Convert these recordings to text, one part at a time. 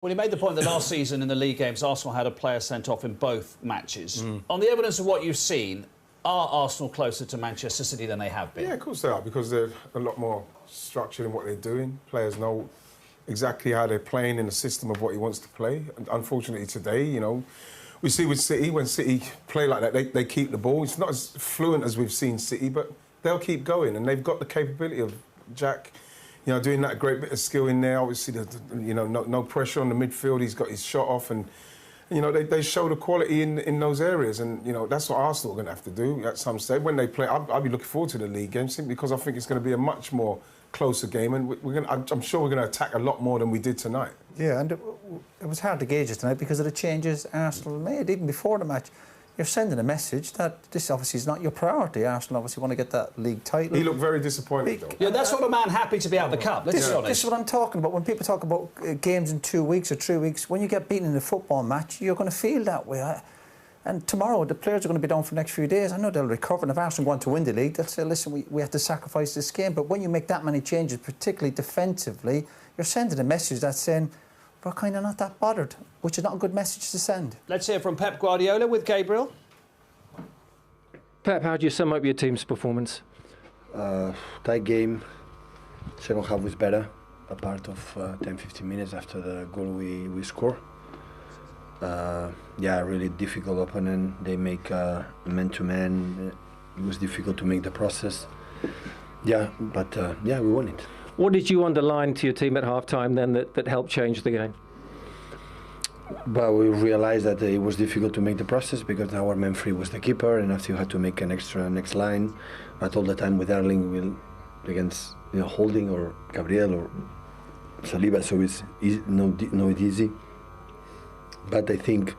Well, he made the point that last season in the league games, Arsenal had a player sent off in both matches. On the evidence of what you've seen, are Arsenal closer to Manchester City than they have been? Yeah, of course they are, because they're a lot more structured in what they're doing. Players know exactly how they're playing in the system of what he wants to play. And unfortunately today, you know, we see with City, when City play like that, they keep the ball. It's not as fluent as we've seen City, but they'll keep going, and they've got the capability of Jack, you know, doing that great bit of skill in there. Obviously, you know, no pressure on the midfield. He's got his shot off, and you know, they show the quality in those areas, and you know, that's what Arsenal are going to have to do at some stage when they play. I'll be looking forward to the league game simply because I think it's going to be a much more closer game, and I'm sure we're going to attack a lot more than we did tonight. Yeah, and it was hard to gauge it tonight because of the changes Arsenal made even before the match. You're sending a message that this obviously is not your priority. Arsenal obviously want to get that league title. He looked very disappointed, though. Yeah, that's not a man happy to be out of the cup, let's be honest. This is what I'm talking about. When people talk about games in 2 weeks or 3 weeks, when you get beaten in a football match, you're going to feel that way. And tomorrow, the players are going to be down for the next few days. I know they'll recover, and if Arsenal want to win the league, they'll say, listen, we have to sacrifice this game. But when you make that many changes, particularly defensively, you're sending a message that's saying, we're kind of not that bothered, which is not a good message to send. Let's hear from Pep Guardiola with Gabriel. Pep, how do you sum up your team's performance? Tight game. Second half was better, apart of 10-15 minutes after the goal we score. Yeah, really difficult opponent. They make man-to-man. It was difficult to make the process. Yeah, but yeah, we won it. What did you underline to your team at half-time then that helped change the game? But we realized that it was difficult to make the process because our man free was the keeper, and after you had to make an extra next line. But all the time with Erling, against Holding or Gabriel or Saliba, so it's easy, no easy. But I think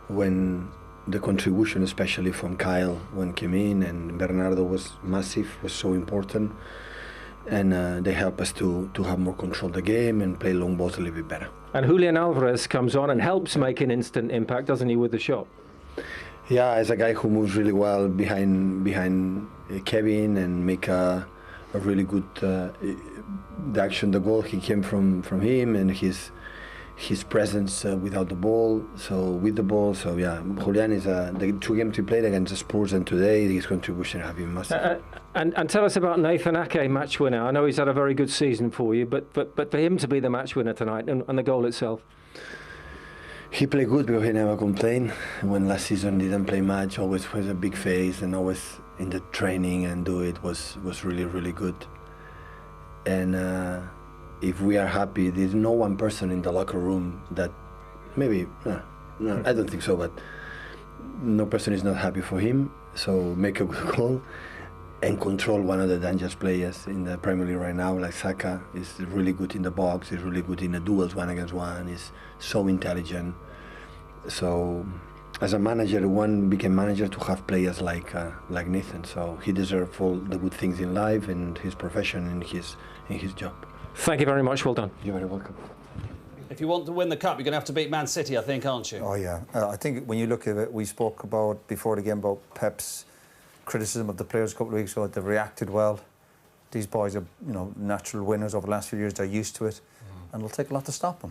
when the contribution, especially from Kyle when came in, and Bernardo was massive, was so important, and they help us to have more control of the game and play long balls a little bit better. And Julian Alvarez comes on and helps make an instant impact, doesn't he, with the shot? Yeah, as a guy who moves really well behind Kevin and make a really good the action, the goal. He came from him, and his presence without the ball, so with the ball. So yeah, Julian is the 2 games he played against the Spurs and today, his contribution has been massive. And tell us about Nathan Ake, match winner. I know he's had a very good season for you, but for him to be the match winner tonight and the goal itself. He played good because he never complained. When last season didn't play much, always was a big face and always in the training and do it was really good. And if we are happy, there's no one person in the locker room that maybe, no, I don't think so, but no person is not happy for him. So make a good goal and control one of the dangerous players in the Premier League right now, like Saka. Is really good in the box, is really good in the duels 1-against-1, is so intelligent. So as a manager, one became manager to have players like Nathan. So he deserves all the good things in life and his profession and his job. Thank you very much. Well done. You're very welcome. If you want to win the cup, you're going to have to beat Man City, I think, aren't you? Oh, yeah. I think when you look at it, we spoke about, before the game, about Pep's criticism of the players a couple of weeks ago. They've reacted well. These boys are, natural winners over the last few years. They're used to it. And it'll take a lot to stop them.